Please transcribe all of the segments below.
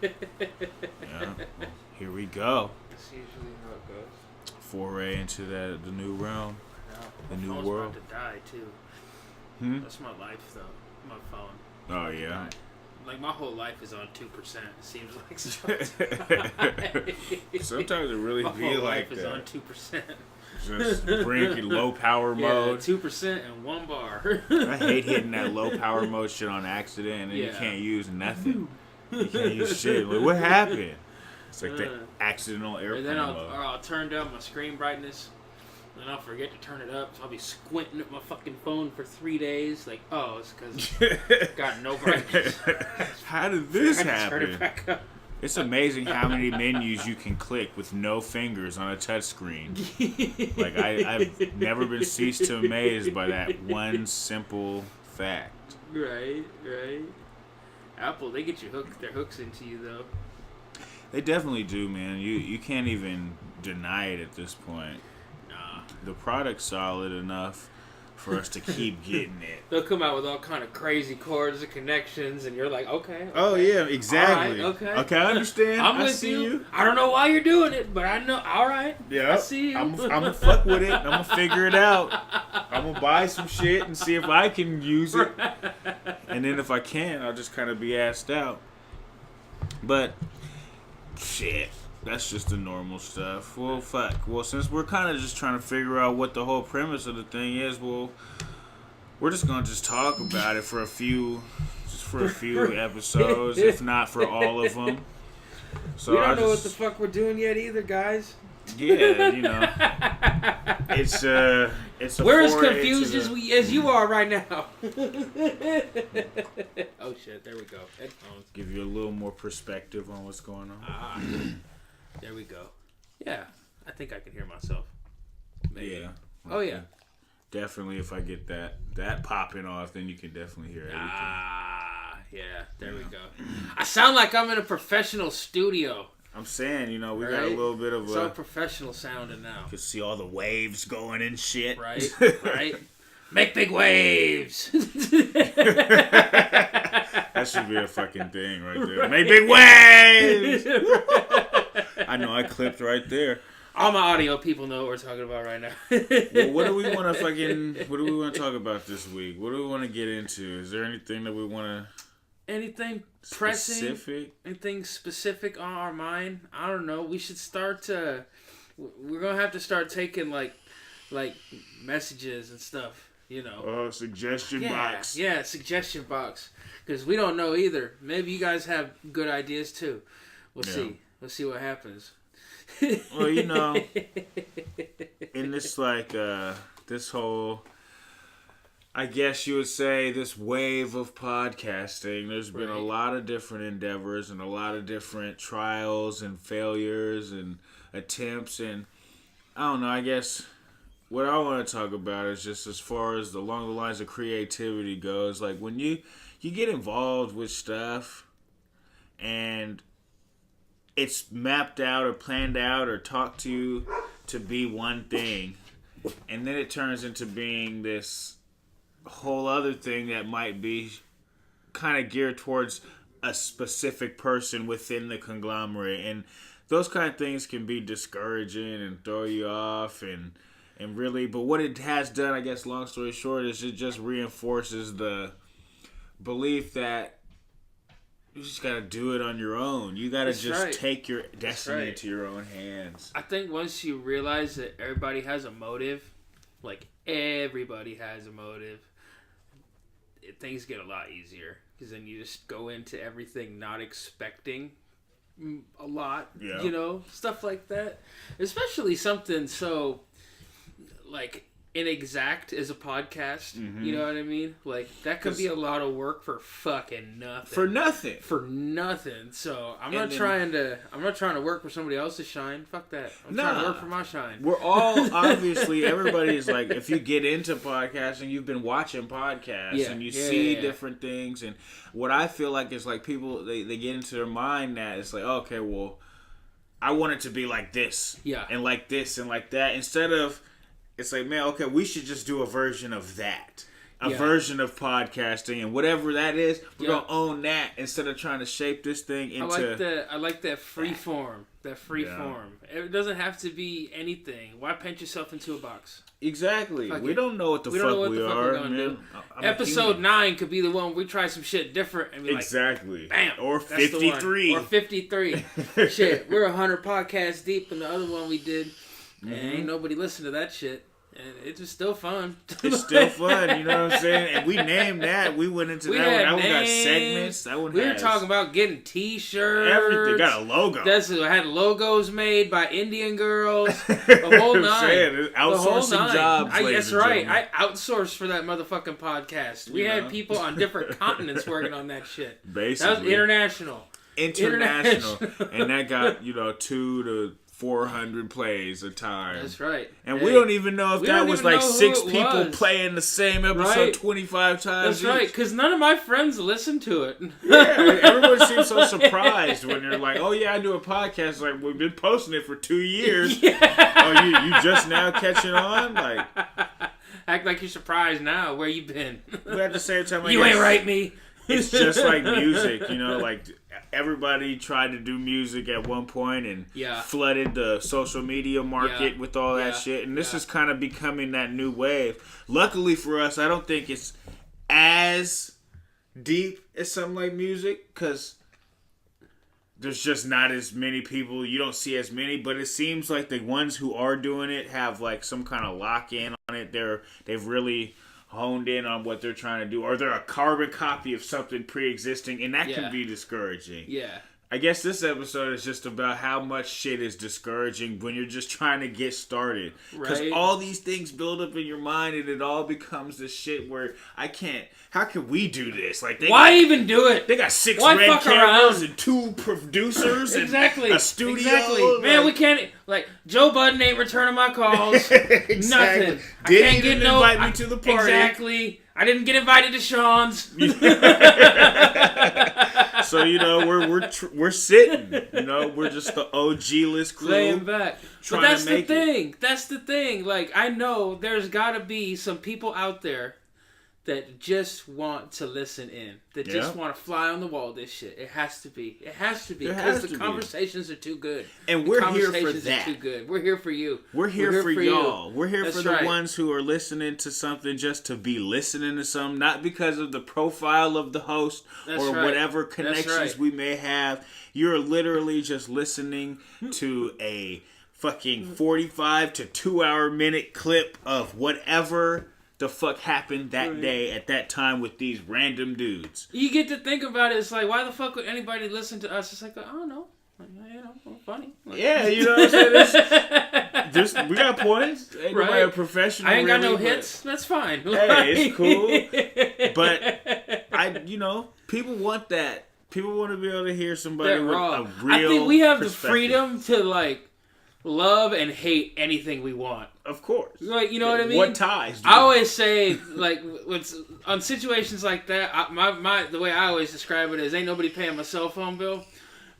Yeah. Well, here we go. That's usually how it goes. Foray into the new realm, The new phone's world. about to die too. That's my life though. My phone. Oh yeah. Like my whole life is on 2%. It seems like sometimes. Sometimes it really my be whole like life is that. on 2%. Just bring low power mode. 2% and 1 bar. I hate hitting that low power mode shit on accident, and then you can't use nothing. You can't use shit. Like, what happened? It's like the accidental airplane And then mode. I'll turn down my screen brightness, and I'll forget to turn it up. So I'll be squinting at my fucking phone for 3 days. Like, oh, it's because got no brightness. How did this Turn it happen? back up. It's amazing how many menus you can click with no fingers on a touchscreen. Like, I've never been ceased to amazed by that one simple fact. Right. Apple, they get their hooks into you though. They definitely do, man. You can't even deny it at this point. Nah. The product's solid enough for us to keep getting it. They'll come out with all kind of crazy cords and connections, and you're like, okay. Oh yeah, exactly. All right, Okay, I understand. I'm I with see you. I don't know why you're doing it, but I know. All right. Yeah. I see you. I'm gonna fuck with it. I'm gonna figure it out. I'm gonna buy some shit and see if I can use it. And then if I can, I'll just kind of be asked out. But shit, that's just the normal stuff. Well, fuck. Well, since we're kind of just trying to figure out what the whole premise of the thing is, well, we're just gonna just talk about it for a few episodes, if not for all of them. So we don't know what the fuck we're doing yet either, guys. Yeah, you know, it's a. We're as confused as you are right now. Oh shit! There we go. Headphones. Give you a little more perspective on what's going on. There we go. Yeah, I think I can hear myself. Maybe. Yeah. Oh yeah. Definitely, if I get that popping off, then you can definitely hear everything. Yeah. There we go. I sound like I'm in a professional studio. I'm saying, you know, we got a little bit of it's all professional sounding now. You can see all the waves going and shit. Right. Make big waves. That should be a fucking thing right there. Make big waves. I know, I clipped right there. All my audio people know what we're talking about right now. Well, what do we want to talk about this week? What do we want to get into? Is there anything that we want to... Anything pressing? Specific? Anything specific on our mind? I don't know. We should start to... We're going to have to start taking, like messages and stuff, you know. Oh, suggestion box. Yeah, suggestion box. Because we don't know either. Maybe you guys have good ideas, too. We'll see. We'll see what happens. Well, you know, in this, this whole... I guess you would say this wave of podcasting, there's been a lot of different endeavors and a lot of different trials and failures and attempts. And I don't know, I guess what I want to talk about is just as far as along the lines of creativity goes. Like when you get involved with stuff and it's mapped out or planned out or talked to be one thing, and then it turns into being this whole other thing that might be kind of geared towards a specific person within the conglomerate, and those kind of things can be discouraging and throw you off and really, but what it has done, I guess, long story short, is it just reinforces the belief that you just gotta do it on your own. You gotta take your destiny into your own hands. I think once you realize that everybody has a motive, like everybody has a motive, things get a lot easier. Because then you just go into everything not expecting a lot. Yeah. You know, stuff like that. Especially something so, like, inexact as a podcast. Mm-hmm. You know what I mean? Like, that could be a lot of work for fucking nothing. For nothing. So I'm not trying to work for somebody else's shine. Fuck that. I'm trying to work for my shine. We're all obviously, everybody's like, if you get into podcasting, you've been watching podcasts and you see different things, and what I feel like is like people they get into their mind that it's like, okay, well, I want it to be like this. Yeah. And like this and like that. Instead of, it's like, man, okay, we should just do a version of that. a version of podcasting, and whatever that is, we're gonna own that instead of trying to shape this thing into. I like that free form. That free form. It doesn't have to be anything. Why paint yourself into a box? Exactly. We don't know what the fuck we are. We're gonna do. Episode 9 could be the one we try some shit different and be exactly. Like, bam. Or 53. Or 53. Shit, we're 100 podcasts deep, and the other one we did, and ain't nobody listened to that shit. And it's just still fun. It's still fun, you know what I'm saying? And we named that. We went into that. That one got segments. That one we were talking about getting T-shirts. Everything. Got a logo. I had logos made by Indian girls. The whole nine. Outsourcing jobs. That's right. I outsourced for that motherfucking podcast. We had people on different continents working on that shit. Basically. That was international. And that got, 200 to 400 plays a time. That's right. And we don't even know if that was like 6 people playing the same episode 25 times. That's right, because none of my friends listened to it. Yeah, everyone seems so surprised when they're like, oh yeah, I do a podcast. Like, we've been posting it for 2 years. Yeah. Oh, you just now catching on? Like, act like you're surprised now. Where you been? But at the same time, you ain't right, me. It's just like music, like everybody tried to do music at one point and flooded the social media market with all that shit. And this is kind of becoming that new wave. Luckily for us, I don't think it's as deep as something like music because there's just not as many people. You don't see as many, but it seems like the ones who are doing it have like some kind of lock-in on it. They've really honed in on what they're trying to do, or they're a carbon copy of something pre-existing, and that can be discouraging. Yeah. I guess this episode is just about how much shit is discouraging when you're just trying to get started. Because all these things build up in your mind, and it all becomes this shit where how can we do this? Like, why even do it? They got 6 red cameras and 2 producers and a studio. Exactly. Man, we can't, like, Joe Budden ain't returning my calls. Exactly. Nothing. Didn't invite me to the party. Exactly. I didn't get invited to Sean's. So we're sitting. We're just the OG-less crew. Laying back. But that's the thing. That's the thing. Like, I know there's got to be some people out there that just want to listen in. That just want to fly on the wall this shit. It has to be. It has to be. Because the conversations are too good. And we're here for that. Are too good. We're here for you. We're here for y'all. We're here for the ones who are listening to something just to be listening to something. Not because of the profile of the host or whatever connections we may have. You're literally just listening to a fucking 45 to 2 hour minute clip of whatever the fuck happened that day at that time with these random dudes. You get to think about it. It's like, why the fuck would anybody listen to us? It's like, I don't know. Funny. Like, yeah, you know what I'm saying? Just we got points. Ain't nobody a professional. I ain't got no hits. That's fine. Hey, it's cool. But people want that. People want to be able to hear somebody with a real. I think we have the freedom to like love and hate anything we want. Of course. Like, you know what I mean? What ties? I always say, like, on situations like that, the way I always describe it is, ain't nobody paying my cell phone bill.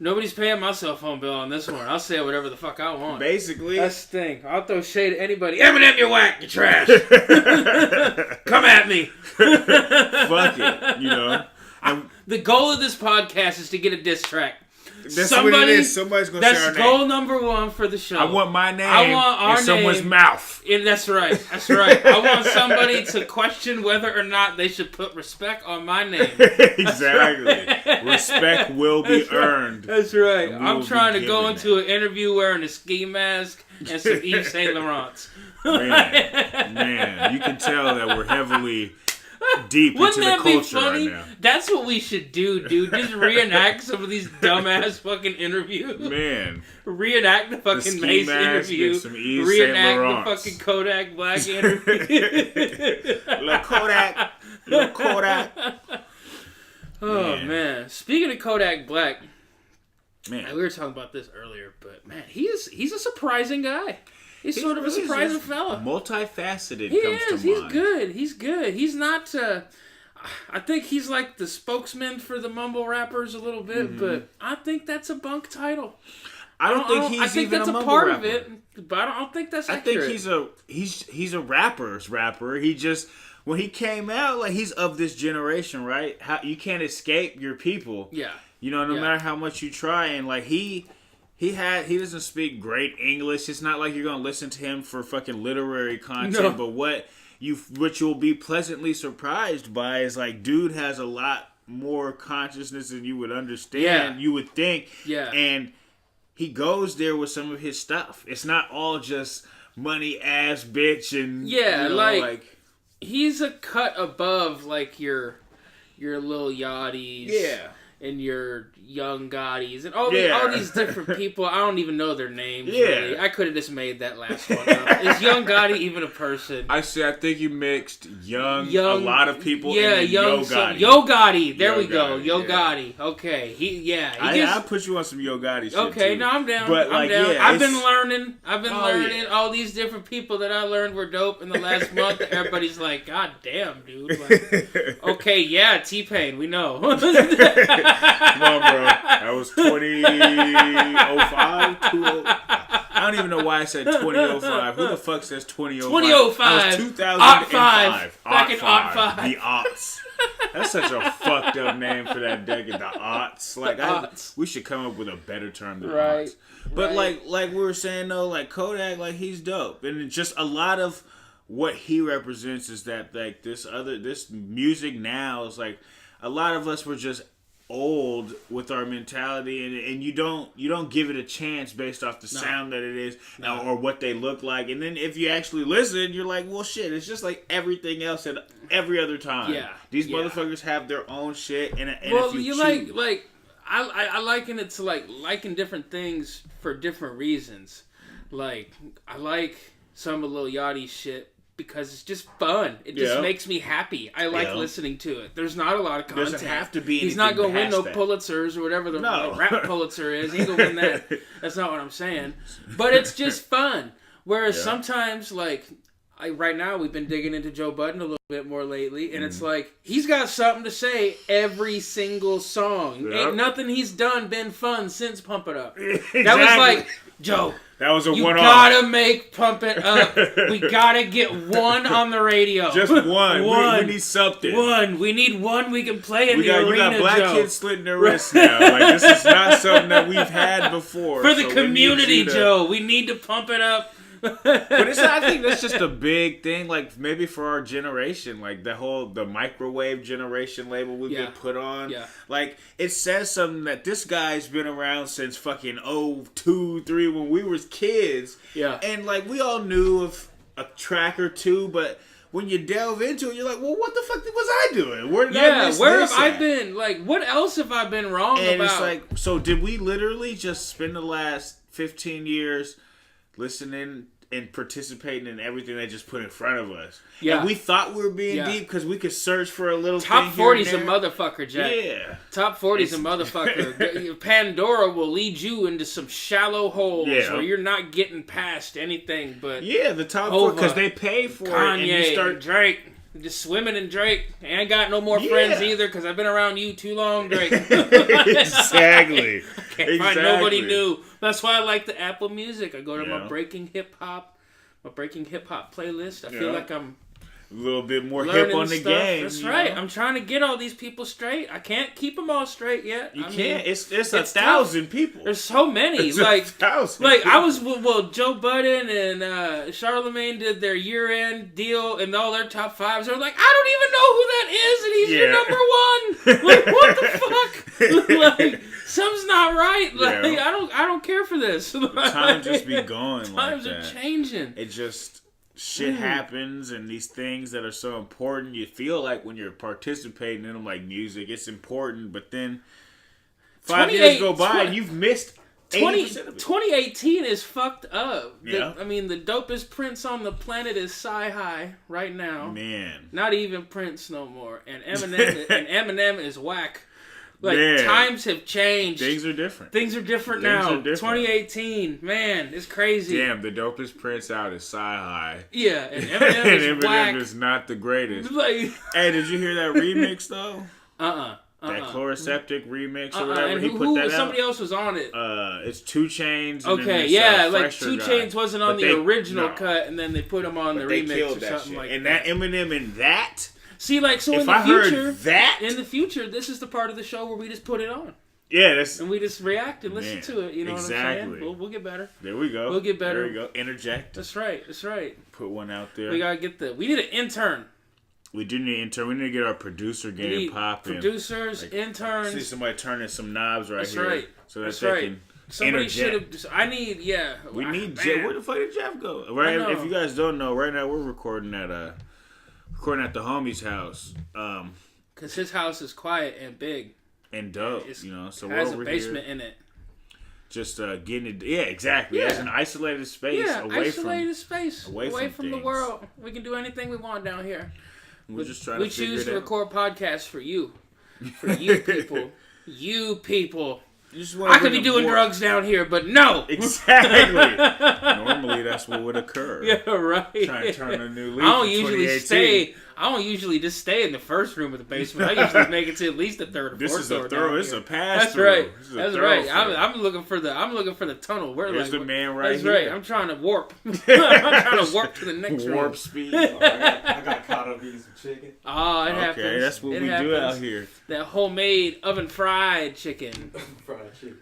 Nobody's paying my cell phone bill on this one. I'll say whatever the fuck I want. Basically. That's the thing. I'll throw shade at anybody. Eminem, you're whack. You're trash. Come at me. Fuck it. The goal of this podcast is to get a diss track. That's what it is. Somebody's going to share our name. That's goal number 1 for the show. I want my name. I want our name. Someone's mouth. And that's right. That's right. I want somebody to question whether or not they should put respect on my name. Exactly. Right. Respect will be earned. That's right. I'm trying to go into an interview wearing a ski mask and some Yves Saint Laurents. Man, you can tell that we're heavily deep into the culture right now. That's what we should do, dude. Just reenact some of these dumbass fucking interviews. Man. Reenact the fucking Mace interview. Reenact the fucking Kodak Black interview. Little Kodak. Oh, man. Speaking of Kodak Black, man, we were talking about this earlier, but man, he's a surprising guy. He's sort of a surprising fella. Multifaceted. He's good. He's good. He's not. I think he's like the spokesman for the mumble rappers a little bit, but I think that's a bunk title. I think that's a part rapper. of it, but I don't think that's accurate. I think he's a rapper's rapper. He just when he came out, like, he's of this generation, right? You can't escape your people. Yeah. You know, no matter how much you try, and like he doesn't speak great English. It's not like you're gonna listen to him for fucking literary content, but what you'll be pleasantly surprised by is like, dude has a lot more consciousness than you would understand. You would think. Yeah. And he goes there with some of his stuff. It's not all just money, ass, bitch, and like he's a cut above like your Lil Yachty's. Yeah. And your Young Gottis and all these different people. I don't even know their names. Yeah, really. I could have just made that last one up. Is Young Gotti even a person? I think you mixed young a lot of people. Yeah, and Yo Gotti. Yo Gotti. There we go. Yo Gotti. Okay. I put you on some Yo Gotti shit. Okay, too. No, I'm down. But I'm down. I've been learning all these different people that I learned were dope in the last month. Everybody's like, God damn, dude. Like, okay, yeah, T-Pain, we know. Come on, bro. That was 2005? I don't even know why I said 2005. Who the fuck says 2005? 2005. That was 2005. Back in Aught 5. The Aughts. That's such a fucked up name for that decade. The Aughts. Like, we should come up with a better term than Aughts. But like we were saying though, like Kodak, like he's dope. And it's just a lot of what he represents is that like this music now is like a lot of us were just old with our mentality, and you don't give it a chance based off the sound that it is or what they look like. And then if you actually listen, you're like, well, shit, it's just like everything else at every other time. Yeah, these motherfuckers have their own shit. And well, if you like I liken it to like liking different things for different reasons. Like I like some of Lil Yachty's shit because it's just fun. It just makes me happy. I like listening to it. There's not a lot of content. Doesn't have to be. He's not going to win no Pulitzers or whatever the rap Pulitzer is. He ain't going to win that. That's not what I'm saying. But it's just fun. Whereas sometimes, like, right now we've been digging into Joe Budden a little bit more lately, and it's like he's got something to say every single song. Yep. Ain't nothing he's done been fun since Pump It Up. Exactly. That was like, Joe, that was a you one-off. You gotta make Pump It Up. We gotta get one on the radio. Just one. We need something. One. We need one we can play in the arena, You got black kids slitting their wrists now. Like, this is not something that we've had before. For the community, Joe. We need to pump it up. But I think that's just a big thing, like maybe for our generation, like the microwave generation label we've been put on. Yeah. Like it says something that this guy's been around since fucking 02, 03 when we were kids. Yeah. And like we all knew of a track or two, but when you delve into it, you're like, well, what the fuck was I doing? Where did I miss where this have at? I been? Like, what else have I been wrong about? And it's like, so did we literally just spend the last 15 years listening and participating in everything they just put in front of us? Yeah. And we thought we were being deep because we could search for a little Top thing 40's a motherfucker, Jack. Yeah. Top 40's a motherfucker. Pandora will lead you into some shallow holes where you're not getting past anything but the top 40, because they pay for Kanye, it. And you start Drake. Just swimming in Drake. I ain't got no more friends either because I've been around you too long, Drake. Exactly. Can't find nobody new. That's why I like the Apple Music. I go to my Breaking Hip Hop playlist. I feel like I'm a little bit more hip on the game. That's right. I'm trying to get all these people straight. I can't keep them all straight yet. You can't. It's 1,000 people. There's so many. Like 1,000. Like I was Joe Budden and Charlemagne did their year-end deal and all their top fives. They're like, I don't even know who that is, and he's your number one. Like what the fuck? Like something's not right. Like I don't care for this. Time just be going. Times are changing. It just. Shit happens, and these things that are so important, you feel like when you're participating in them, like music, it's important, but then 5 years go by and you've missed 80% of it. 2018 is fucked up. Yeah. The dopest Prince on the planet is Sci-Hi right now. Man. Not even Prince no more. And Eminem is whack. Like, times have changed. Things are different. Things are different now. 2018. Man, it's crazy. Damn, the dopest Prince out is Sci-Hi. Yeah, and Eminem is whack. Eminem is not the greatest. Like, hey, did you hear that remix, though? That Chloroseptic remix or whatever. And he put that out. Somebody else was on it. It's 2 Chainz. Okay, yeah, like 2 Chainz wasn't on the original cut, and then they put him on the remix or something like that. And that Eminem in that. See, like, so if in the I future, heard that, in the future, this is the part of the show where we just put it on. Yeah, and we just react and listen to it. You know what I'm saying? We'll get better. There we go. We'll get better. There we go. Interject. That's right. That's right. Put one out there. We gotta get we need an intern. We do need an intern. We need to get our producer game popping. Producers, interns. See somebody turning some knobs here. That's right. So that they can. Somebody should have. I need. Yeah. We need Jeff. Where the fuck did Jeff go? Right. If you guys don't know, right now we're recording at the homie's house. Cause his house is quiet and big. And dope, you know. So it has a basement in it. Just getting it. Yeah, exactly. Yeah. As an isolated space. Yeah, away from the world. We can do anything we want down here. We're just trying to figure it out. We choose to record podcasts for you. For you people. You people. I could be doing drugs down here, but no. Exactly. Normally, that's what would occur. Yeah, right. Trying to turn a new leaf. I don't usually just stay in the first room of the basement. I usually make it to at least the third or fourth floor. This is a pass. That's right. That's right. I'm looking for the tunnel. There's the man right that's here. That's right. I'm trying to warp. I'm trying to warp to the next room. Warp speed. All right. I got caught up eating some chicken. Oh, it happens. Okay, that's what we do out here. That homemade oven fried chicken.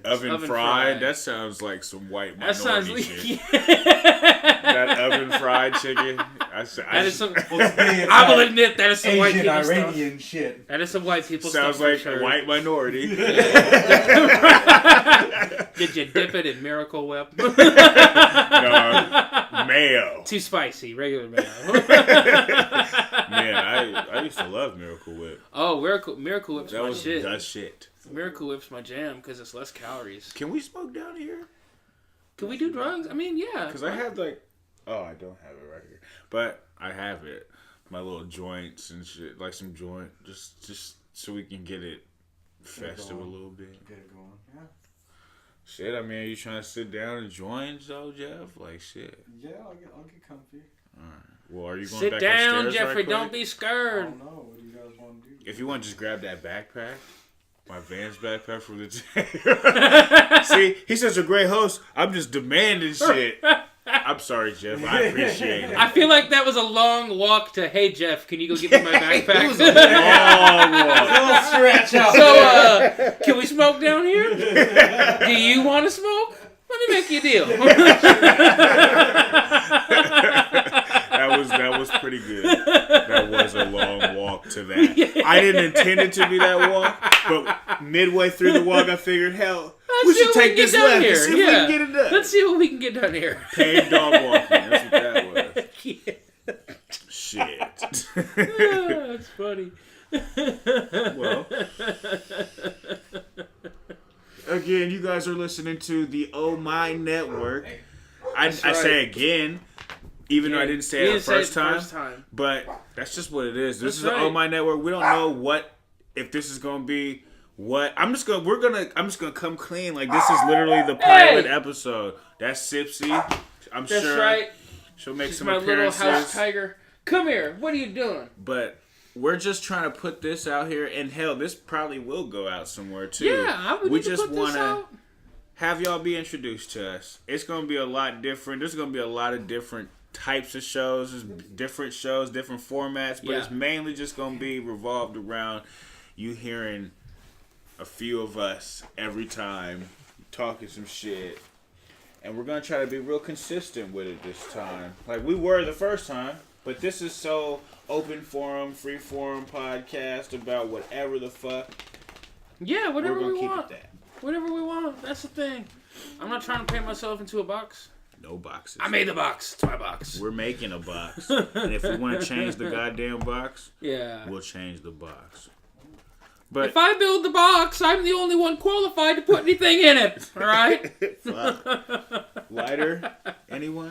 Oven fried? That sounds like some white minority shit. Yeah. That oven fried chicken. I will admit that is some Asian, white people Iranian stuff. Shit. That is some white people sounds stuff. Sounds like a white minority. Did you dip it in Miracle Whip? No, mayo. Too spicy, regular mayo. Man, I used to love Miracle Whip. Oh, Miracle Whip's my shit. That shit. Miracle Whip's my jam because it's less calories. Can we smoke down here? Can we do drugs? I mean, yeah. Because I have I don't have it right here, but I have it. My little joints and shit, like some joint, just so we can get it festive a little bit. Get it going, yeah. Shit, I mean, are you trying to sit down and join, though, Jeff? Like, shit. Yeah, I'll get comfy. All right. Well, are you going sit back down, upstairs Jeffrey. right quick? Don't be scared. I don't know. What do you guys want to do? If you want to just grab that backpack. My Vans backpack from the day. See, he's such a great host. I'm just demanding shit. I'm sorry, Jeff. I appreciate it. I feel like that was a long walk to, hey, Jeff, can you go get me my backpack? It was a long walk. A little stretch out. So, can we smoke down here? Do you want to smoke? Let me make you a deal. That was pretty good. That was a long walk to that. Yeah. I didn't intend it to be that walk, but midway through the walk, I figured, hell, we should take this left and see if we can get it done. Let's see what we can get done here. Paved dog walking. That's what that was. Yeah. Shit. Oh, that's funny. Well, again, you guys are listening to the Oh My Network. I say again. Even though I didn't say it the first time. But that's just what it is. This is the Oh My Network. We don't know if this is gonna be what. I'm just gonna come clean. Like, this is literally the pilot episode. That's Sipsy. That's sure right. She'll make some appearances. My little house tiger. Come here. What are you doing? But we're just trying to put this out here, and hell, this probably will go out somewhere too. Yeah, we just want to have y'all be introduced to us. It's gonna be a lot different. There's gonna be a lot of different types of shows, different formats, but it's mainly just gonna be revolved around you hearing a few of us every time talking some shit, and we're gonna try to be real consistent with it this time. Like we were the first time, but this is so open forum, free forum podcast about whatever the fuck. Yeah, whatever we want. Keep it that. Whatever we want. That's the thing. I'm not trying to paint myself into a box. No boxes. I made the box. It's my box. We're making a box. And if we want to change the goddamn box, we'll change the box. But if I build the box, I'm the only one qualified to put anything in it. All right? Lighter? Anyone?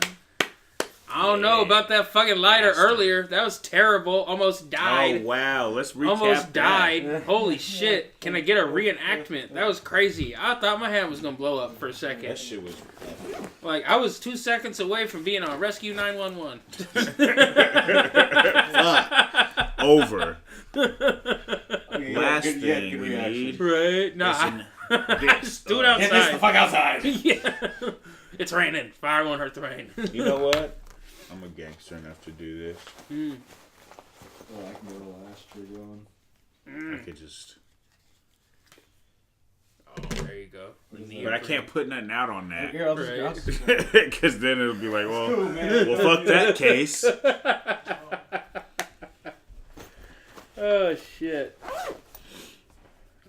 I don't know about that fucking lighter earlier. That was terrible. Almost died. Oh, wow. Let's recap Almost died. Holy shit. Can I get a reenactment? That was crazy. I thought my hand was going to blow up for a second. That shit was... Like, I was 2 seconds away from being on Rescue 911. Over. Last thing we need. Right? Nah. Just do it outside. Get this the fuck outside. Yeah. It's raining. Fire won't hurt the rain. You know what? I'm a gangster enough to do this. Oh, I can get a little ashtray going. I could just... Oh, there you go. But I can't put nothing out on that. Here, I'll just Because then it'll be like, well, cool, man. well, fuck that case. Oh, shit.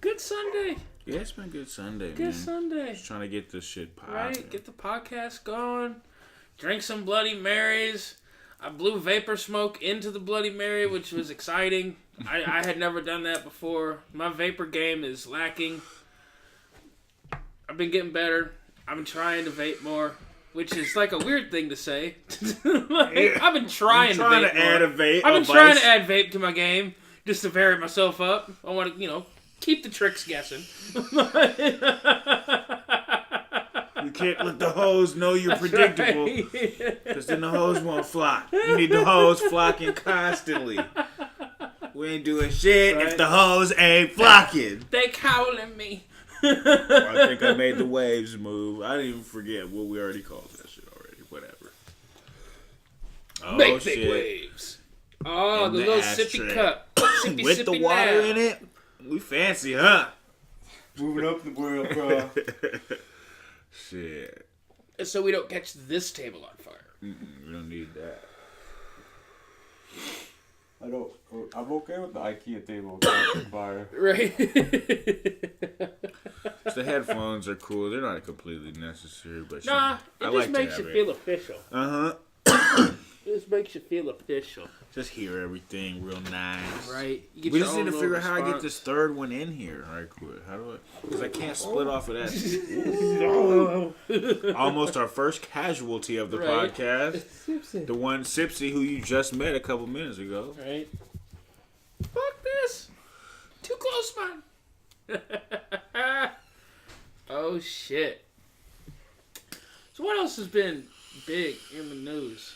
Good Sunday. Yeah, it's been a good Sunday, Good man. Sunday. Just trying to get this shit popping. Right? Get the podcast going. Drink some Bloody Marys. I blew vapor smoke into the Bloody Mary, which was exciting. I had never done that before. My vapor game is lacking. I've been getting better. I'm trying to vape more, which is like a weird thing to say. I've been trying to add a vape. I've been trying to add vape to my game just to vary myself up. I want to, keep the tricks guessing. You can't let the hoes know you're predictable, because then the hoes won't flock. You need the hoes flocking constantly. We ain't doing shit if the hoes ain't flocking. They cowling me. I think I made the waves move. I didn't even forget what we already called that shit already. Whatever. Oh, Make shit. big waves. Oh, In the the little ashtray. sippy cup. Sippy, With the sippy water now. in it. We fancy, huh? Moving up the world, bro. Shit. So we don't catch this table on fire. We don't need that. I'm okay with the IKEA table catching fire. Right? The headphones are cool. They're not completely necessary, but Nah, it I just like makes to you have feel official. Uh-huh. It just makes you feel official. Just hear everything real nice. Right? You get We your just need own to little figure out how I get response. this third one in here. All right, cool. How do I? Because I can't split off of that. Almost our first casualty of the Right. podcast. The one Sipsy who you just met a couple minutes ago. Right? Fuck this. Too close, man. Oh, shit. So what else has been big in the news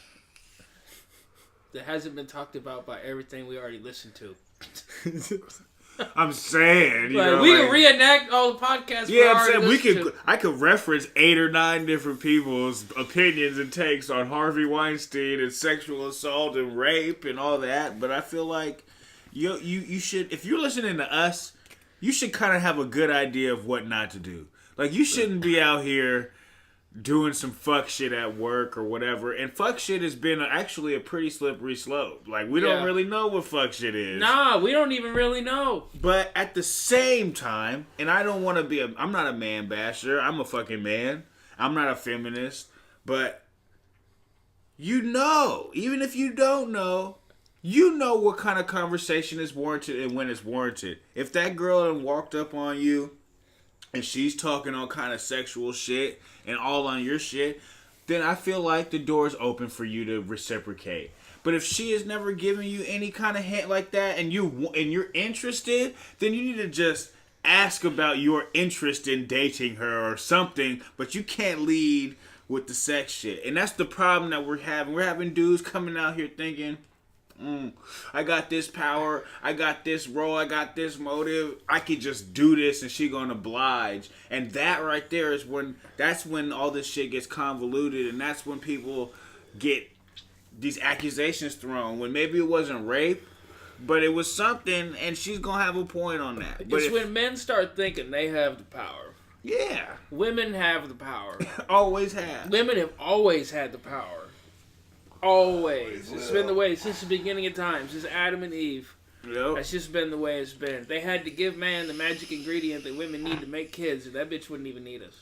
that hasn't been talked about by everything we already listened to? I'm saying, you know, We can reenact all the podcasts. Yeah, I'm saying we listened could. to. I could reference 8 or 9 different people's opinions and takes on Harvey Weinstein and sexual assault and rape and all that. But I feel like you should, if you're listening to us, you should kind of have a good idea of what not to do. Like, you shouldn't be out here doing some fuck shit at work or whatever. And fuck shit has been actually a pretty slippery slope. Like, we don't really know what fuck shit is. Nah, we don't even really know. But at the same time, and I don't want to be I'm not a man basher. I'm a fucking man. I'm not a feminist. But even if you don't know, you know what kind of conversation is warranted and when it's warranted. If that girl done walked up on you and she's talking all kind of sexual shit and all on your shit, then I feel like the door's open for you to reciprocate. But if she has never given you any kind of hint like that and you're interested, then you need to just ask about your interest in dating her or something, but you can't lead with the sex shit. And that's the problem that we're having. We're having dudes coming out here thinking, I got this power, I got this role, I got this motive, I could just do this and she gonna oblige. And that right there is that's when all this shit gets convoluted, and that's when people get these accusations thrown when maybe it wasn't rape, but it was something, and she's gonna have a point on that. But It's when men start thinking they have the power. Yeah. Women have the power. Always have. Women have always had the power. Always. It's been the way since the beginning of time, since Adam and Eve. Yep. That's just been the way it's been. They had to give man the magic ingredient that women need to make kids, or that bitch wouldn't even need us.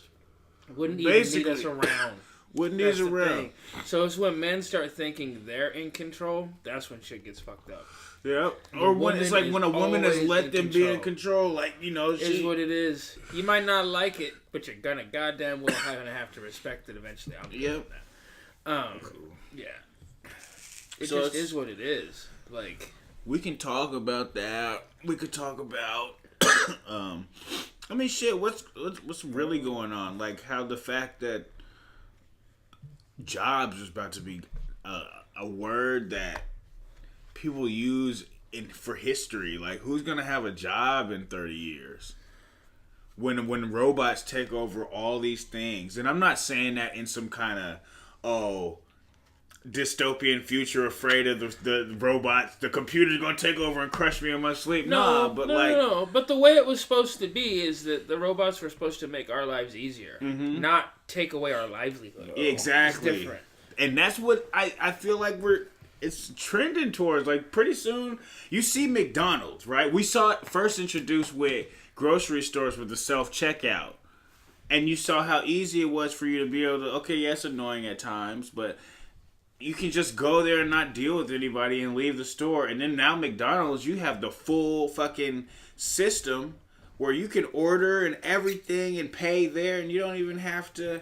Wouldn't even need us around. Wouldn't need us around. So it's when men start thinking they're in control, that's when shit gets fucked up. Yep. Or when it's like when a woman has let them be in control, like, you know, is what it is. You might not like it, but you're gonna goddamn well gonna have to respect it eventually. I'm yep. That. Yeah. It so just is what it is. Like, we can talk about that. We could talk about I mean, shit, what's really going on? Like, how the fact that jobs is about to be a word that people use for history. Like, who's gonna have a job in 30 years? When robots take over all these things. And I'm not saying that in some kind of, dystopian future, afraid of the robots, the computer's gonna take over and crush me in my sleep. No. But the way it was supposed to be is that the robots were supposed to make our lives easier, not take away our livelihood. Exactly. It's different. And that's what I feel like it's trending towards. Like, pretty soon, you see McDonald's, right? We saw it first introduced with grocery stores with the self-checkout. And you saw how easy it was for you to be able to, okay, yeah, it's annoying at times, but you can just go there and not deal with anybody and leave the store. And then now McDonald's, you have the full fucking system where you can order and everything and pay there, and you don't even have to...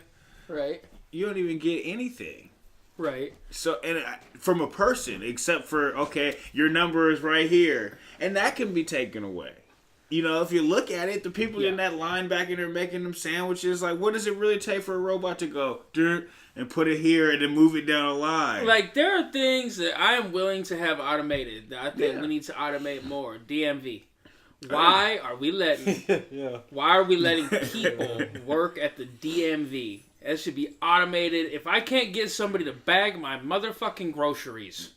Right. You don't even get anything. Right. So, and from a person, except for, okay, your number is right here. And that can be taken away. You know, if you look at it, the people in that line back in there making them sandwiches, like, what does it really take for a robot to go, and put it here and then move it down the line? Like, there are things that I am willing to have automated that I think we need to automate more. DMV. Why are we letting people work at the DMV? That should be automated. If I can't get somebody to bag my motherfucking groceries,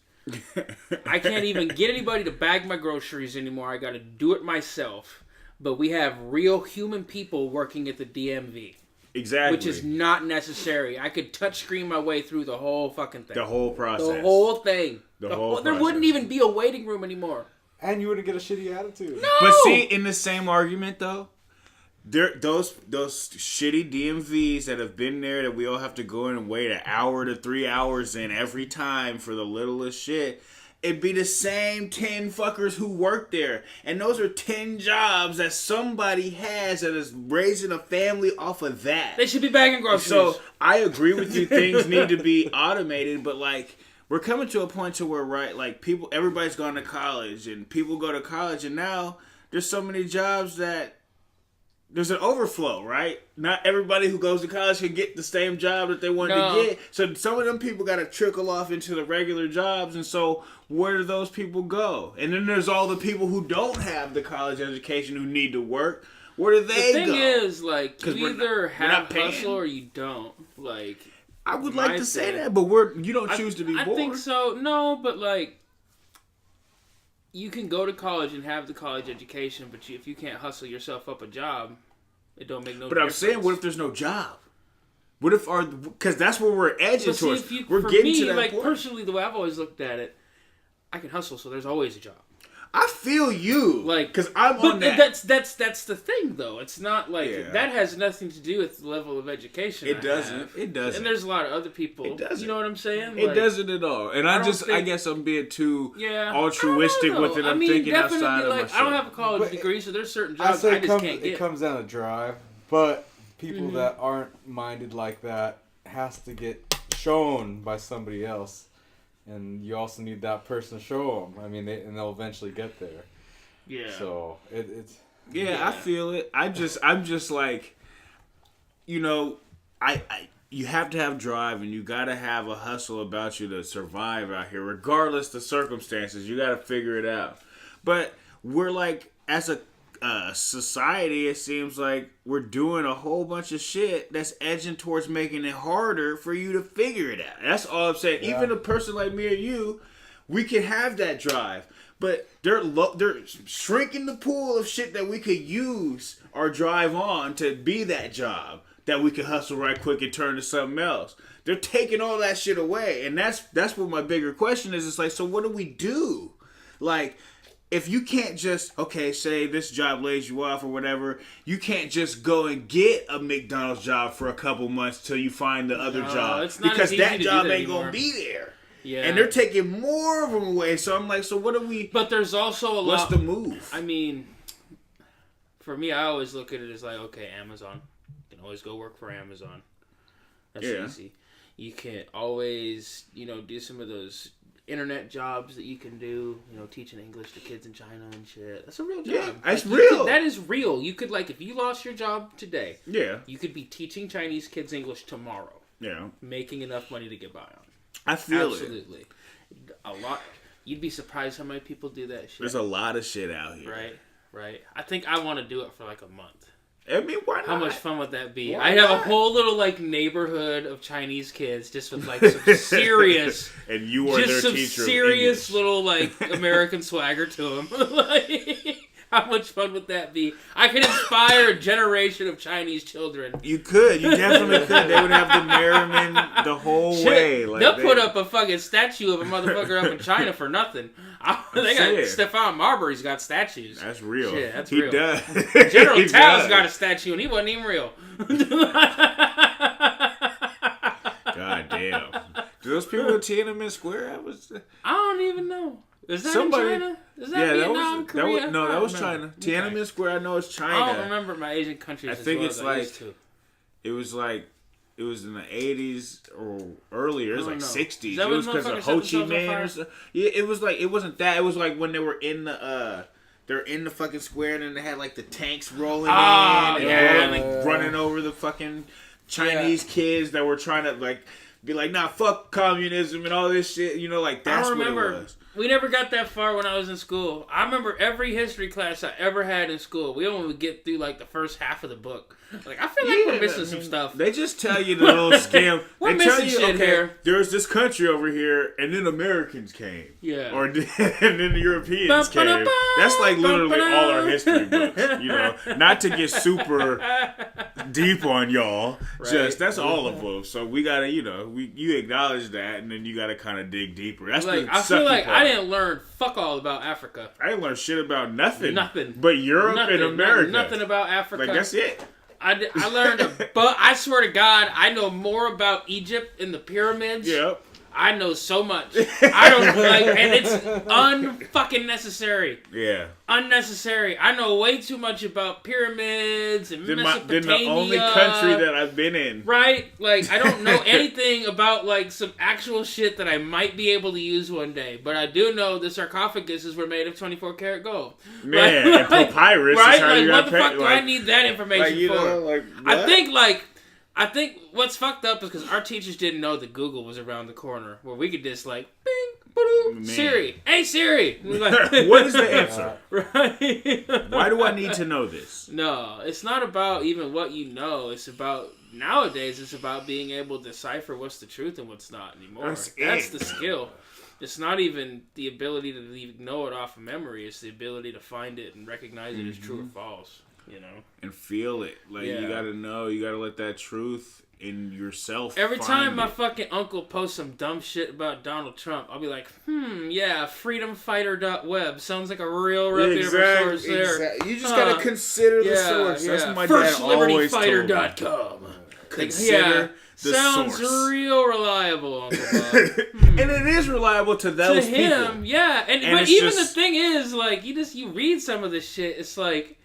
I can't even get anybody to bag my groceries anymore. I gotta do it myself. But we have real human people working at the DMV. Exactly. Which is not necessary. I could touchscreen my way through the whole fucking thing. The whole process. The whole thing. The whole there wouldn't even be a waiting room anymore. And you wouldn't get a shitty attitude. No! But see, in the same argument, though, those shitty DMVs that have been there that we all have to go in and wait an hour to 3 hours in every time for the littlest shit, it'd be the same 10 fuckers who work there. And those are 10 jobs that somebody has that is raising a family off of that. They should be bagging groceries. So, I agree with you, things need to be automated, but like, we're coming to a point to where, right, like, everybody's gone to college, and people go to college, and now there's so many jobs that there's an overflow, right? Not everybody who goes to college can get the same job that they wanted to get. So some of them people got to trickle off into the regular jobs. And so where do those people go? And then there's all the people who don't have the college education who need to work. Where do they go? The thing is, like, you either have hustle or you don't. Like, I would like to say that, but you don't choose to be bored. I think so. No, but like, you can go to college and have the college education, but if you can't hustle yourself up a job, it don't make no difference. But I'm saying, what if there's no job? What if because that's where we're edging towards. We're getting to that point. Like, personally, the way I've always looked at it, I can hustle, so there's always a job. I feel you, like, because I'm on that. That's the thing, though. It's not like that has nothing to do with the level of education. It doesn't. It doesn't. And there's a lot of other people. It doesn't. You know what I'm saying? It doesn't at all. And I guess I'm being too altruistic with it. I'm thinking outside of myself. I don't have a college degree, so there's certain jobs I just can't get. It comes down to drive, but people that aren't minded like that has to get shown by somebody else. And you also need that person to show them. I mean, they'll eventually get there. Yeah. So it's. Yeah, I feel it. I'm just like, you know, you have to have drive and you got to have a hustle about you to survive out here, regardless the circumstances. You got to figure it out. But we're like, as a society, it seems like we're doing a whole bunch of shit that's edging towards making it harder for you to figure it out. That's all I'm saying. Yeah. Even a person like me or you, we can have that drive, but they're shrinking the pool of shit that we could use our drive on to be that job that we could hustle right quick and turn to something else. They're taking all that shit away, and that's what my bigger question is. It's like, so what do we do? Like, if you can't just, say this job lays you off or whatever, you can't just go and get a McDonald's job for a couple months till you find the other job. Because that job ain't going to be there. Yeah. And they're taking more of them away. So I'm like, so what do we... But there's also a lot... What's the move? I mean, for me, I always look at it as like, okay, Amazon. You can always go work for Amazon. That's easy. You can always, do some of those internet jobs that you can do, teaching English to kids in China and shit. That's a real job. Yeah, that's real. That is real. You could, if you lost your job today, you could be teaching Chinese kids English tomorrow. Yeah. Making enough money to get by on. I feel Absolutely. A lot. You'd be surprised how many people do that shit. There's a lot of shit out here. Right. I think I want to do it for like a month. I mean, why not? How much fun would that be? Why I have not? a whole little like neighborhood of Chinese kids just with like some serious, and you are just their some teacher serious of little like American swagger to them. Like, how much fun would that be? I could inspire a generation of Chinese children. You could. You definitely could. They would have the merriment the whole way. Like they'll put up a fucking statue of a motherfucker up in China for nothing. They got Stefan Marbury's got statues. That's real. Shit, that's he real. Does. General He Tao's does. got a statue and he wasn't even real. God damn. Do those people in Tiananmen Square? I don't even know. Is that Somebody- in China? Is that Vietnam, Korea? that was remember. China. Tiananmen Square, I know it's China. I don't remember my Asian countries. I as think well it's as I like used to. it was in the 80s or earlier. It was I like don't know. 60s. Is that It when was because of motherfuckers Ho set Chi themselves on Minh fire? or something. Yeah, it was like, it wasn't that. It was like when they were in the they're in the fucking square and then they had like the tanks rolling in and running over the fucking Chinese kids that were trying to like be like, nah, fuck communism and all this shit. You know, like that's I what remember. it was. We never got that far when I was in school. I remember every history class I ever had in school. We only would get through like the first half of the book. Like I feel like we're missing some stuff. They just tell you the little scam. We're they tell missing you, shit okay, here. there's this country over here, and then Americans came. Yeah. Or and then the Europeans came. That's like literally all our history books. You know, not to get super deep on y'all. Right. Just that's all of them. So we gotta, you acknowledge that, and then you gotta kind of dig deeper. That's Like the I feel sucky like part. I didn't learn fuck all about Africa. I didn't learn shit about nothing. Nothing. But Europe and America. Nothing about Africa. Like that's it. I learned, but I swear to God, I know more about Egypt and the pyramids. Yep. I know so much. I don't like, and it's unfucking necessary. Yeah. Unnecessary. I know way too much about pyramids and Mesopotamia. Then the only country that I've been in. Right? Like, I don't know anything about, like, some actual shit that I might be able to use one day. But I do know the sarcophaguses were made of 24 karat gold. Man, like, and papyrus right? is how Like, you what got the fuck paid. do I need that information for? What? I think what's fucked up is because our teachers didn't know that Google was around the corner, where we could just like, bing, ba-doom, Siri, hey Siri. We're like, what is the answer? Right? Why do I need to know this? No, it's not about even what you know. It's about nowadays. It's about being able to decipher what's the truth and what's not anymore. That's the skill. It's not even the ability to even know it off of memory. It's the ability to find it and recognize it as true or false. You know, and feel it. Like you gotta know. You gotta let that truth in yourself. Every time my it. fucking uncle posts some dumb shit about Donald Trump, I'll be like, yeah, freedomfighter.web sounds like a real reputable source there. Exactly. You just gotta consider the source. That's what my dad always told me. FirstLibertyFighter.com. Consider the sounds source. real reliable, Uncle Bob. And it is reliable to those to him, people. yeah. And but it's even just- the thing is, like, you read some of this shit, it's like,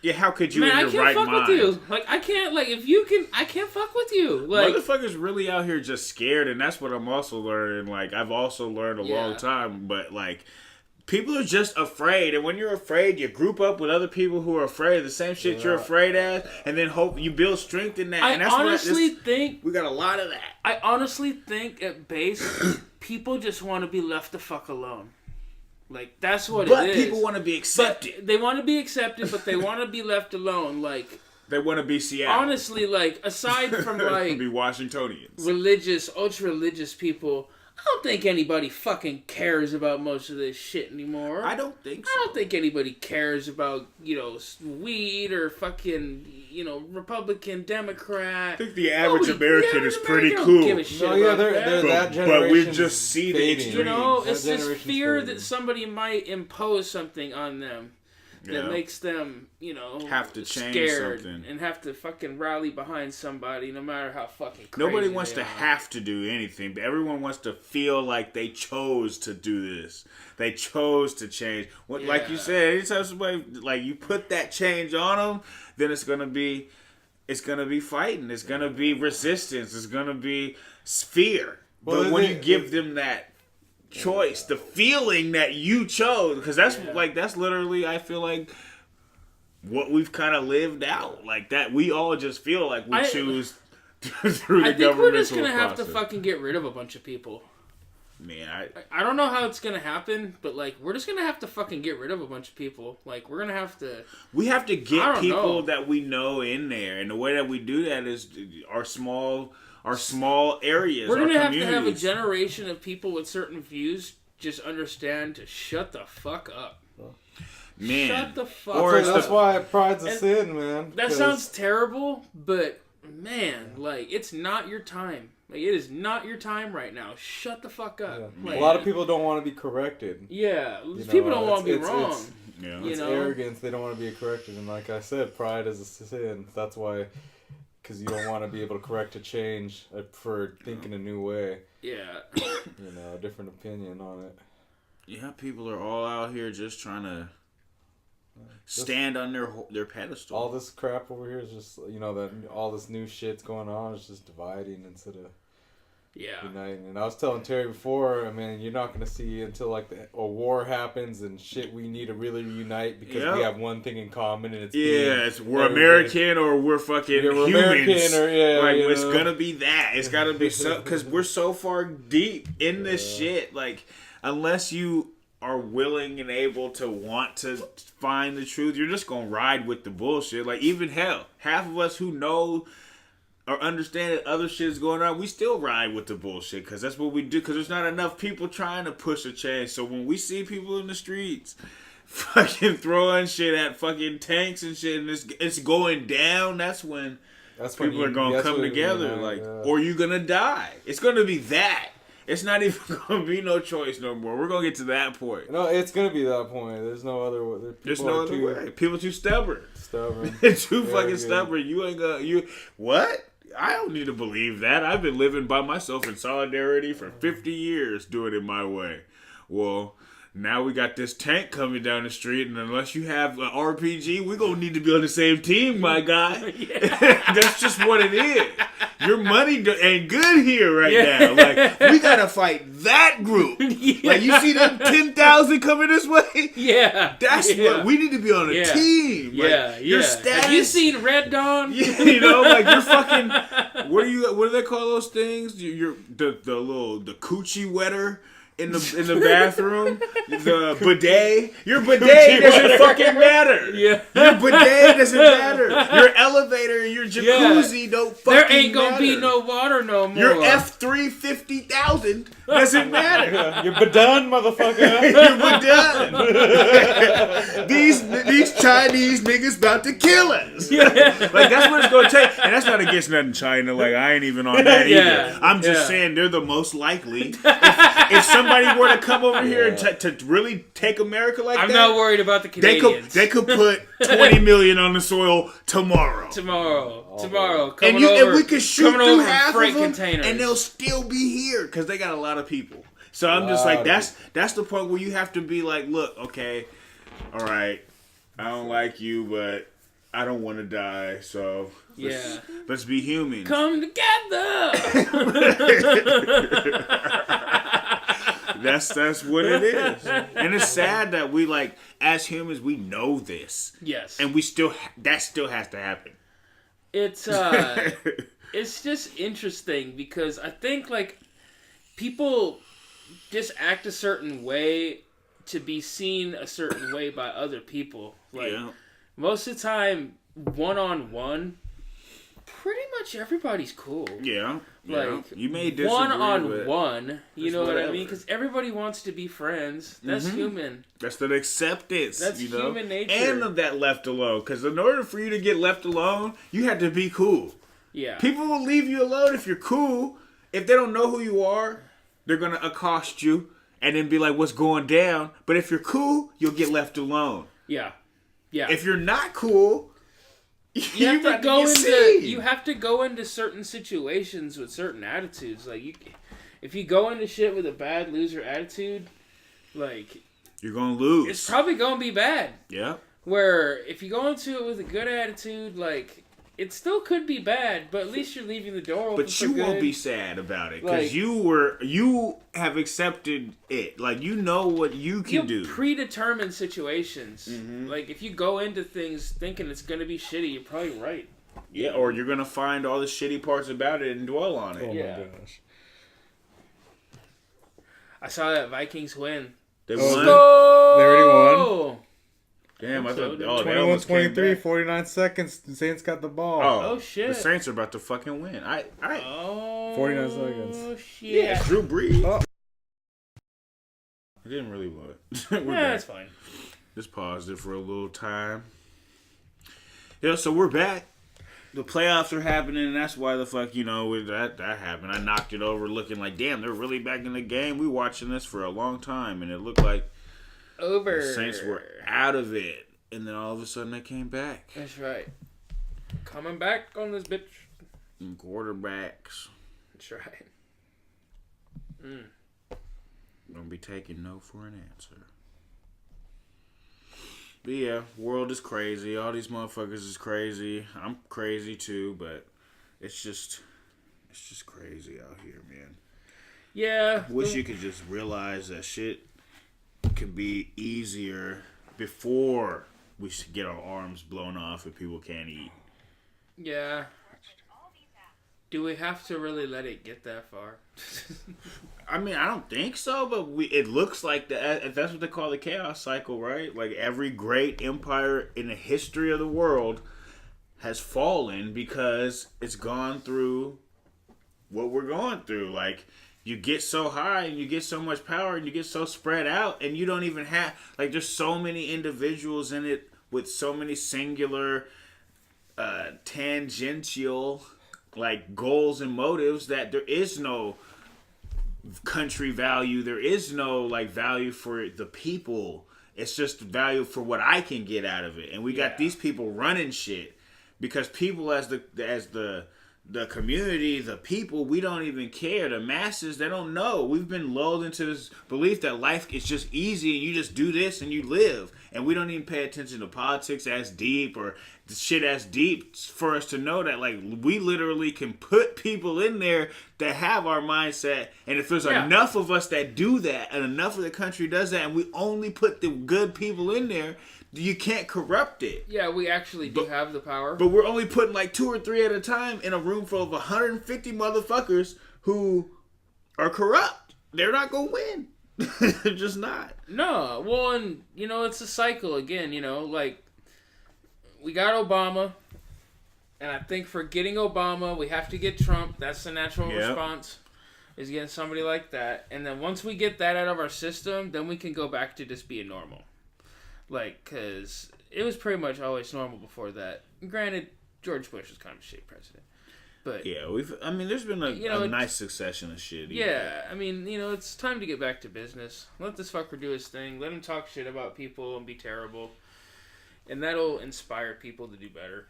Yeah, how could you man, in I your can't right fuck mind? with you. Like, I can't, like, if you can, I can't fuck with you. Like, Motherfuckers really out here just scared, and that's what I'm also learning. Like, I've also learned a long time, but, like, people are just afraid, and when you're afraid, you group up with other people who are afraid of the same shit you're afraid of, and then hope you build strength in that. And that's think we got a lot of that. I honestly think at base, people just want to be left the fuck alone. Like, that's what it is. But people want to be accepted. But they want to be accepted, but they want to be left alone. Like, they want to be Seattle. honestly, like, aside from, like, be Washingtonians. Religious, ultra-religious people, I don't think anybody fucking cares about most of this shit anymore. I don't think so. I don't think anybody cares about, weed or fucking, Republican, Democrat. I think the average Nobody- American the is average pretty American cool. don't give a shit about they're that. that But generation. we just see the fading. extremes. It's That this generation's fear fading. that somebody might impose something on them that makes them, have to change scared something. and have to fucking rally behind somebody, no matter how fucking crazy Nobody wants they to are. have to do anything, but everyone wants to feel like they chose to do this. They chose to change. Like you said, anytime somebody, like, you put that change on them, then it's gonna be fighting. It's gonna be resistance. It's gonna be fear. Well, but when you give them that choice, the feeling that you chose, because that's that's literally, I feel like, what we've kind of lived out. Like that, we all just feel like we choose through the I think we're just governmental gonna have to process. fucking get rid of a bunch of people. Man, I don't know how it's gonna happen, but like we're just gonna have to fucking get rid of a bunch of people. Like we're gonna have to. We have to get people that we know in there, and the way that we do that is our small areas. We're gonna have to have a generation of people with certain views just understand to shut the fuck up. Man, shut the fuck up. That's why pride's a sin, man. That sounds terrible, but man, like it's not your time. Like, it is not your time right now. Shut the fuck up. Yeah. A lot of people don't want to be corrected. Yeah, people don't want to be wrong. It's arrogance. They don't want to be corrected. And like I said, pride is a sin. That's why, because you don't want to be able to correct a change for thinking a new way. Yeah. A different opinion on it. Yeah, people are all out here just trying to stand on their pedestal. All this crap over here is just, that all this new shit's going on is just dividing instead of uniting. And I was telling Terry before, I mean, you're not going to see until like a war happens and shit, we need to really reunite because we have one thing in common and it's we're American or we're fucking humans. American or it's going to be that. It's got to be so, because we're so far deep in this shit. Like, unless you are willing and able to want to find the truth, you're just gonna ride with the bullshit. Like, even hell, half of us who know or understand that other shit's going on, we still ride with the bullshit because that's what we do, because there's not enough people trying to push a change. So when we see people in the streets fucking throwing shit at fucking tanks and shit and it's going down, that's when people are gonna come together. Or you're gonna die. It's gonna be that. It's not even going to be no choice no more. We're going to get to that point. No, it's going to be that point. There's no other way. There's no other way. People too stubborn. Stubborn. Too fucking stubborn. You ain't going to... What? I don't need to believe that. I've been living by myself in solidarity for 50 years doing it my way. Well, now we got this tank coming down the street, and unless you have an RPG, we're going to need to be on the same team, my guy. That's just what it is. Your money ain't good here right now. Like, we got to fight that group. Like, you see them 10,000 coming this way? Yeah. That's what we need to be on a team. Like, your status. Have you seen Red Dawn? Like, you're fucking... What do they call those things? You're the coochie wetter. In the bathroom, the bidet. Your bidet doesn't fucking matter. Yeah. Your bidet doesn't matter. Your elevator and your jacuzzi don't fucking matter. There ain't gonna be no water no more. Your F-350,000 doesn't matter. You're bedone, motherfucker. You're bedone. These Chinese niggas about to kill us. Like, that's what it's gonna take. And that's not against nothing China. Like, I ain't even on that either. I'm just saying they're the most likely. If somebody were to come over here and to really take America like I'm not worried about the Canadians. They could put 20 million on the soil tomorrow. And we could shoot through half of them, containers. and they'll still be here because they got a lot of people. So I'm just like, that's the point where you have to be like, look, okay, all right, I don't like you, but I don't want to die, so let's be human. Come together. That's what it is. And it's sad that we, like, as humans, we know this. Yes. And that still has to happen. It's it's just interesting because I think, like, people just act a certain way to be seen a certain way by other people. Like, most of the time, one-on-one, pretty much everybody's cool. Yeah. Like, you may disagree, one-on-one, you know what I mean? Because everybody wants to be friends. That's human. That's the acceptance. That's human nature. And of that left alone. Because in order for you to get left alone, you have to be cool. Yeah. People will leave you alone if you're cool. If they don't know who you are, they're going to accost you and then be like, what's going down? But if you're cool, you'll get left alone. Yeah. Yeah. If you're not cool... You have to go into certain situations with certain attitudes. Like, if you go into shit with a bad loser attitude, like, you're gonna lose. It's probably gonna be bad. Yeah. Where if you go into it with a good attitude, like, it still could be bad, but at least you're leaving the door open. But you won't be sad about it because you have accepted it. Like, you know what you can do. Predetermined situations. Mm-hmm. Like, if you go into things thinking it's gonna be shitty, you're probably right. Yeah, or you're gonna find all the shitty parts about it and dwell on it. Oh my gosh. I saw that Vikings win. They won. They already won. Damn, I thought. They 21-23, 49 seconds. The Saints got the ball. Oh shit! The Saints are about to fucking win. 49 seconds. Oh shit! Yeah, Drew Brees. Oh. I didn't really want it. Yeah, it's fine. Just paused it for a little time. Yeah, so we're back. The playoffs are happening, and that's why the fuck, that happened. I knocked it over looking like, damn, they're really back in the game. We watching this for a long time, and it looked like over. The Saints were out of it, and then all of a sudden they came back. That's right. Coming back on this bitch. And quarterbacks. That's right. Don't be taking no for an answer. But yeah, world is crazy. All these motherfuckers is crazy. I'm crazy too, but it's just crazy out here, man. Yeah. Wish you could just realize that shit could be easier before we get our arms blown off and people can't eat. Yeah. Do we have to really let it get that far? I mean, I don't think so, but it looks like that. That's what they call the chaos cycle, right? Like every great empire in the history of the world has fallen because it's gone through what we're going through. Like, you get so high and you get so much power and you get so spread out and you don't even have, like, there's so many individuals in it with so many singular, tangential, like, goals and motives that there is no country value. There is no, like, value for the people. It's just value for what I can get out of it. And we got these people running shit because people as the community, the people, we don't even care. The masses, they don't know. We've been lulled into this belief that life is just easy and you just do this and you live. And we don't even pay attention to politics as deep or the shit as deep for us to know that, like, we literally can put people in there that have our mindset. And if there's enough of us that do that and enough of the country does that and we only put the good people in there, you can't corrupt it. Yeah, we actually do have the power. But we're only putting like 2 or 3 at a time in a room full of 150 motherfuckers who are corrupt. They're not going to win. They're just not. No. Well, and, it's a cycle again, like, we got Obama, and I think for getting Obama, we have to get Trump. That's the natural response, is getting somebody like that. And then once we get that out of our system, then we can go back to just being normal. Like, because it was pretty much always normal before that. Granted, George Bush was kind of a shit president. But yeah, there's been a nice succession of shit. Yeah, it's time to get back to business. Let this fucker do his thing. Let him talk shit about people and be terrible. And that'll inspire people to do better.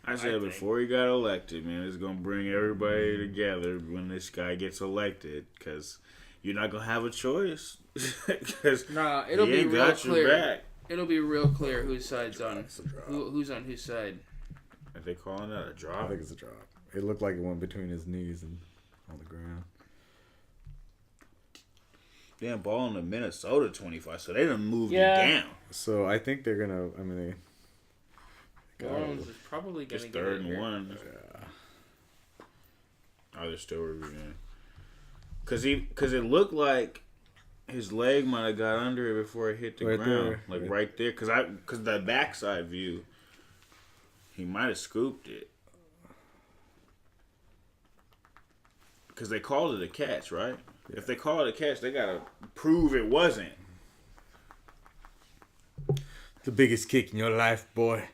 I said before he got elected, man, it's going to bring everybody together when this guy gets elected. Because you're not going to have a choice. Nah, it'll be real clear. It'll be real clear whose side's on. Who's on whose side. Are they calling that a drop? I think it's a drop. It looked like it went between his knees and on the ground. Damn, ball in the Minnesota 25, so they done moved it down. So I think they're gonna. Orleans is probably gonna get 3rd and 1. Yeah. Oh, they're still reviewing. Cause it looked like his leg might have got under it before it hit the ground, right there. Cause the backside view, he might have scooped it. Cause they called it a catch, right? Yeah. If they call it a catch, they gotta prove it wasn't. The biggest kick in your life, boy.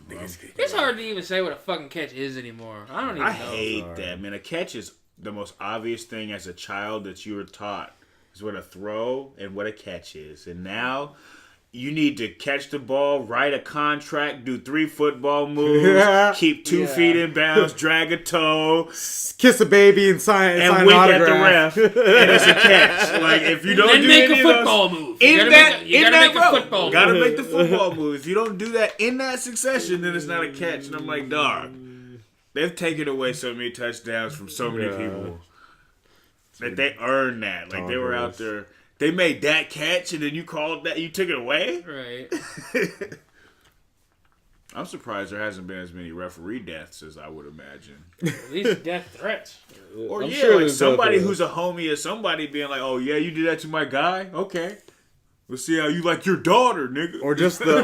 It's hard to even say what a fucking catch is anymore. I don't even know. I hate that, man. A catch is the most obvious thing as a child that you were taught is what a throw and what a catch is. And now you need to catch the ball, write a contract, do 3 football moves, keep 2 feet in bounds, drag a toe, kiss a baby and sign and wink at the ref, and it's a catch. Like, if you don't do make any a football move, you gotta make a football move. Gotta make the football move. If you don't do that in that succession, then it's not a catch. And I'm like, dog, they've taken away so many touchdowns from so many people that they earned that. Like, they were out there. They made that catch, and then you called that. You took it away, right? I'm surprised there hasn't been as many referee deaths as I would imagine. At least death threats. Or I'm yeah, sure like there's somebody other- who's a homie of somebody being like, "Oh yeah, you did that to my guy? Okay, we'll see how you like your daughter, nigga." Or just or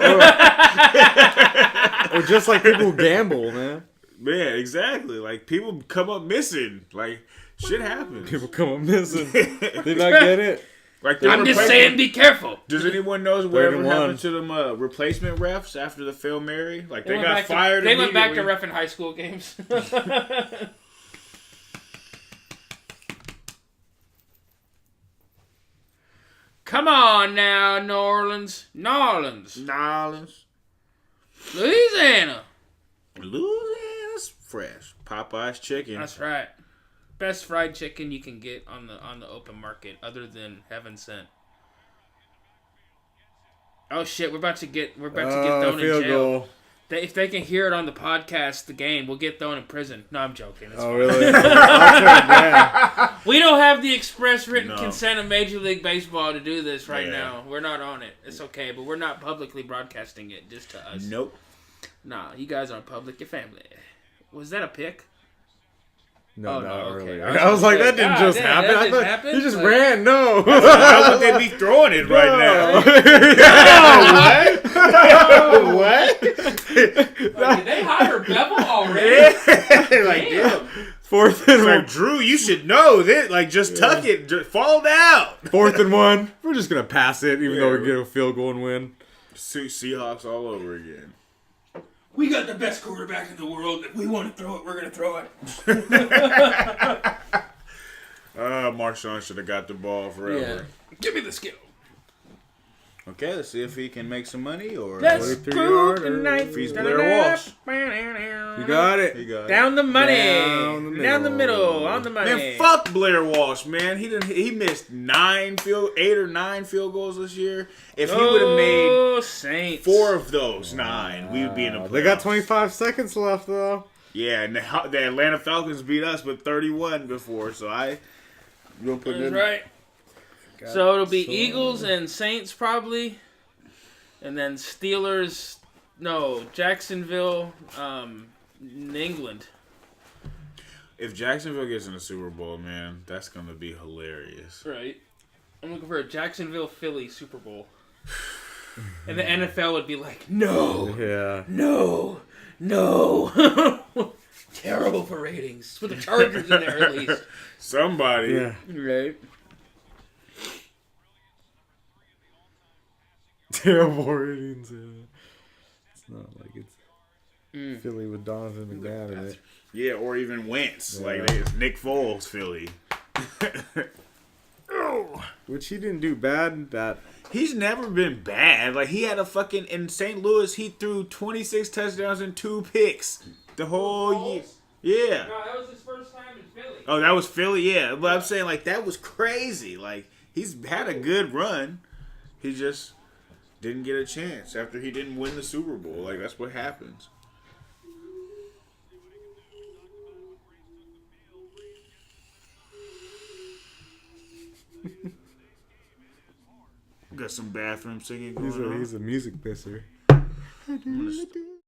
just like people who gamble, man. Yeah, exactly. Like people come up missing. Like shit happens. People come up missing. Did not get it. Like I'm just saying, be careful. Does anyone knows whatever 31. happened to them replacement refs after the Fail Mary? Like they went got back fired. They went back to immediately. reffing high school games. Come on now, New Orleans. Nolans. Louisiana. Louisiana's fresh. Popeye's chicken. That's right. Best fried chicken you can get on the open market, other than Heaven Sent. Oh shit, we're about to get thrown in field jail. goal. If they can hear it on the podcast, the game, we'll get thrown in prison. No, I'm joking. It's fine. Really? I'll turn it down. We don't have the express written No. consent of Major League Baseball to do this right Yeah. now. We're not on it. It's okay, but we're not publicly broadcasting it just to us. Nope. Nah, you guys aren't public. Your family. Was that a pick? No, Oh, not no, okay. earlier. I I was like, that didn't God just damn, happen. that I just thought happened? he just Like- ran. No. Why would they be throwing it right now? What? Like, did they hire Bevel already? Like, damn. Fourth and Like, one. Drew, you should know this. Like, just tuck it. Just fall down. 4th and 1. We're just gonna pass it, even though we Yeah. get a field goal and win. Seahawks all over again. We got the best quarterback in the world. If we want to throw it, we're going to throw it. Marshawn should have got the ball forever. Give me the skill. Okay, let's see if he can make some money or Let's 43 go yarder. tonight. if he's Blair Walsh. You got it. He got it. Down the money. Down the middle. On the money. Man, fuck Blair Walsh, man. He missed 8 or 9 field goals this year. If he would have made Saints. 4 of those 9, we would be in the playoffs. They got 25 seconds left, though. Yeah, and the Atlanta Falcons beat us with 31 before, so you'll put That's in. right. So it'll be Eagles and Saints probably, and then Steelers. No, Jacksonville, England. If Jacksonville gets in the Super Bowl, man, that's gonna be hilarious. Right. I'm looking for a Jacksonville Philly Super Bowl, and the NFL would be like, no, Yeah. no. Terrible for ratings. Put the Chargers in there at least. Somebody. Yeah. Right. Terrible ratings. It's not like it's Philly with Donovan McNabb in it. Yeah, or even Wentz. Yeah. Like it's Nick Foles, Philly. Which he didn't do bad. That He's never been bad. Like he had a fucking in St. Louis. He threw 26 touchdowns and 2 picks the whole year. Yeah. No, that was his first time in Philly. Oh, that was Philly. Yeah, but I'm saying like that was crazy. Like he's had a good run. He just didn't get a chance after he didn't win the Super Bowl. Like that's what happens. Got some bathroom singing going on. he's a music pisser.